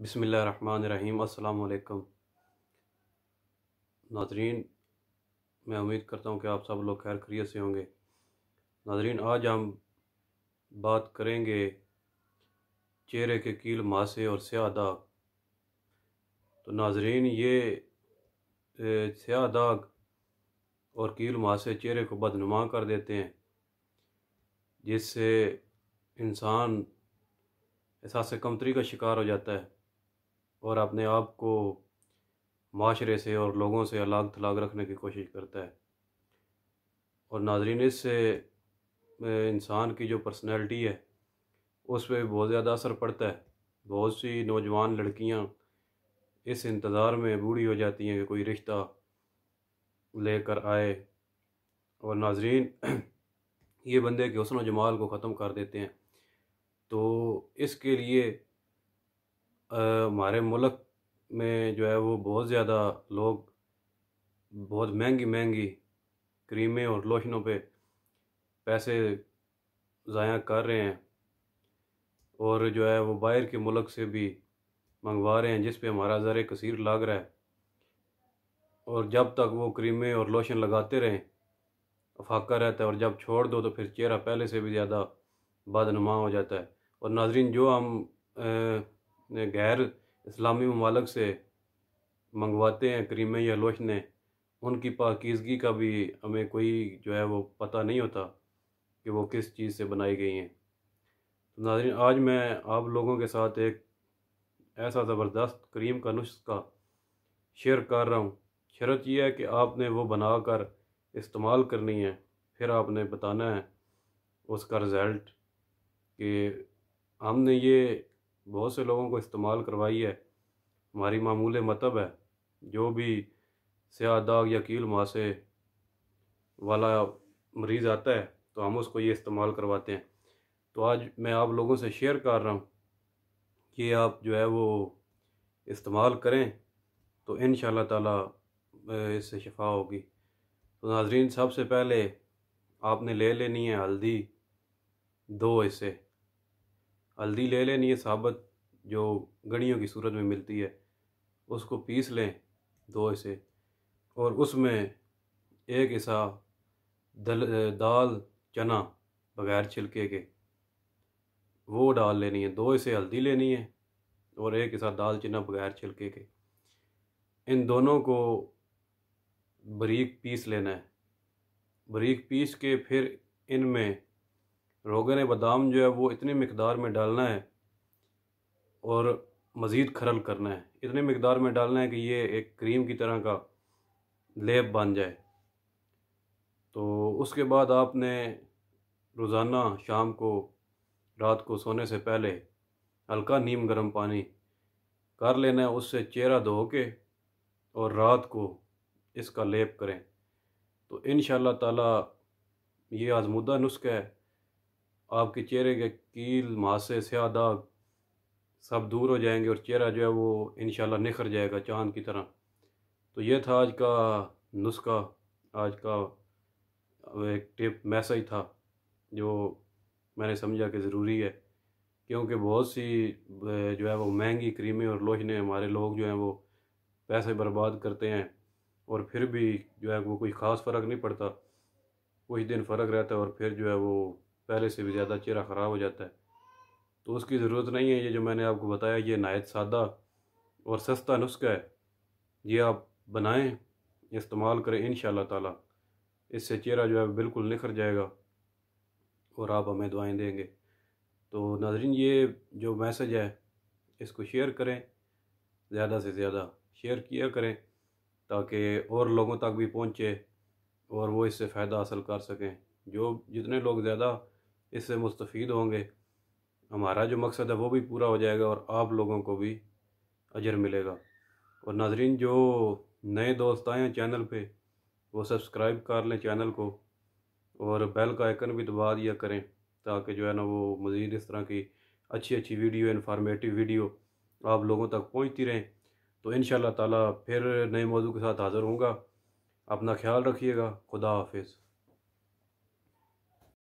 بسم اللہ الرحمن الرحیم۔ السلام علیکم ناظرین، میں امید کرتا ہوں کہ آپ سب لوگ خیر خیریت سے ہوں گے۔ ناظرین، آج ہم بات کریں گے چہرے کے کیل ماسے اور سیاہ داغ۔ تو ناظرین، یہ سیاہ داغ اور کیل ماسے چہرے کو بدنما کر دیتے ہیں، جس سے انسان احساس کمتری کا شکار ہو جاتا ہے اور اپنے آپ کو معاشرے سے اور لوگوں سے الگ تھلگ رکھنے کی کوشش کرتا ہے۔ اور ناظرین، اس سے انسان کی جو پرسنالٹی ہے اس پہ بہت زیادہ اثر پڑتا ہے۔ بہت سی نوجوان لڑکیاں اس انتظار میں بوڑھی ہو جاتی ہیں کہ کوئی رشتہ لے کر آئے، اور ناظرین یہ بندے کے حسن و جمال کو ختم کر دیتے ہیں۔ تو اس کے لیے ہمارے ملک میں جو ہے وہ بہت زیادہ لوگ بہت مہنگی کریمیں اور لوشنوں پہ پیسے ضائع کر رہے ہیں، اور جو ہے وہ باہر کے ملک سے بھی منگوا رہے ہیں، جس پہ ہمارا زر کثیر لگ رہا ہے۔ اور جب تک وہ کریمیں اور لوشن لگاتے رہیں افاقہ رہتا ہے، اور جب چھوڑ دو تو پھر چہرہ پہلے سے بھی زیادہ بدنما ہو جاتا ہے۔ اور ناظرین، جو ہم غیر اسلامی ممالک سے منگواتے ہیں کریمیں یا لوشنیں، ان کی پاکیزگی کا بھی ہمیں کوئی جو ہے وہ پتہ نہیں ہوتا کہ وہ کس چیز سے بنائی گئی ہیں۔ تو ناظرین، آج میں آپ لوگوں کے ساتھ ایک ایسا زبردست کریم کا نسخہ شیئر کر رہا ہوں۔ شرط یہ ہے کہ آپ نے وہ بنا کر استعمال کرنی ہے، پھر آپ نے بتانا ہے اس کا رزلٹ کہ ہم نے یہ بہت سے لوگوں کو استعمال کروائی ہے۔ ہماری معمول مطلب ہے، جو بھی سیاہ داغ یا کیل ماسے والا مریض آتا ہے تو ہم اس کو یہ استعمال کرواتے ہیں۔ تو آج میں آپ لوگوں سے شیئر کر رہا ہوں کہ آپ جو ہے وہ استعمال کریں تو انشاءاللہ تعالی اس سے شفا ہوگی۔ تو ناظرین، سب سے پہلے آپ نے لے لینی ہے ہلدی، 2 حصے ہلدی لے لینی ہے ثابت، جو گڑیوں کی صورت میں ملتی ہے، اس کو پیس لیں 2 حصے، اور اس میں 1 حصہ دال چنا بغیر چھلکے کے وہ ڈال لینی ہے۔ 2 حصے ہلدی لینی ہے اور 1 حصہ دال چنا بغیر چھلکے کے۔ ان دونوں کو باریک پیس لینا ہے۔ باریک پیس کے پھر ان میں روغن بادام جو ہے وہ اتنی مقدار میں ڈالنا ہے اور مزید کھرل کرنا ہے۔ اتنی مقدار میں ڈالنا ہے کہ یہ ایک کریم کی طرح کا لیپ بن جائے۔ تو اس کے بعد آپ نے روزانہ شام کو، رات کو سونے سے پہلے ہلکا نیم گرم پانی کر لینا ہے، اس سے چہرہ دھو کے اور رات کو اس کا لیپ کریں۔ تو انشاءاللہ تعالی یہ آزمودہ نسخہ ہے، آپ کے چہرے کے کیل ماسے سیاہ داغ سب دور ہو جائیں گے اور چہرہ جو ہے وہ انشاءاللہ نکھر جائے گا چاند کی طرح۔ تو یہ تھا آج کا نسخہ، آج کا ایک ٹپ میسج تھا جو میں نے سمجھا کہ ضروری ہے، کیونکہ بہت سی جو ہے وہ مہنگی کریمیں اور لوشنیں ہمارے لوگ جو ہیں وہ پیسے برباد کرتے ہیں، اور پھر بھی جو ہے وہ کوئی خاص فرق نہیں پڑتا، کچھ دن فرق رہتا ہے اور پھر جو ہے وہ پہلے سے بھی زیادہ چہرہ خراب ہو جاتا ہے۔ تو اس کی ضرورت نہیں ہے۔ یہ جو میں نے آپ کو بتایا یہ نہایت سادہ اور سستا نسخہ ہے، یہ آپ بنائیں، استعمال کریں، انشاءاللہ تعالی اس سے چہرہ جو ہے بالکل نکھر جائے گا اور آپ ہمیں دعائیں دیں گے۔ تو ناظرین، یہ جو میسج ہے اس کو شیئر کریں، زیادہ سے زیادہ شیئر کیا کریں تاکہ اور لوگوں تک بھی پہنچے اور وہ اس سے فائدہ حاصل کر سکیں۔ جتنے لوگ زیادہ اس سے مستفید ہوں گے، ہمارا جو مقصد ہے وہ بھی پورا ہو جائے گا اور آپ لوگوں کو بھی اجر ملے گا۔ اور ناظرین، جو نئے دوست آئے ہیں چینل پہ وہ سبسکرائب کر لیں چینل کو، اور بیل کا آئیکن بھی دبا دیا کریں تاکہ جو ہے نا وہ مزید اس طرح کی اچھی ویڈیو، انفارمیٹیو ویڈیو آپ لوگوں تک پہنچتی رہیں۔ تو انشاءاللہ تعالی پھر نئے موضوع کے ساتھ حاضر ہوں گا۔ اپنا خیال رکھیے گا۔ خدا حافظ۔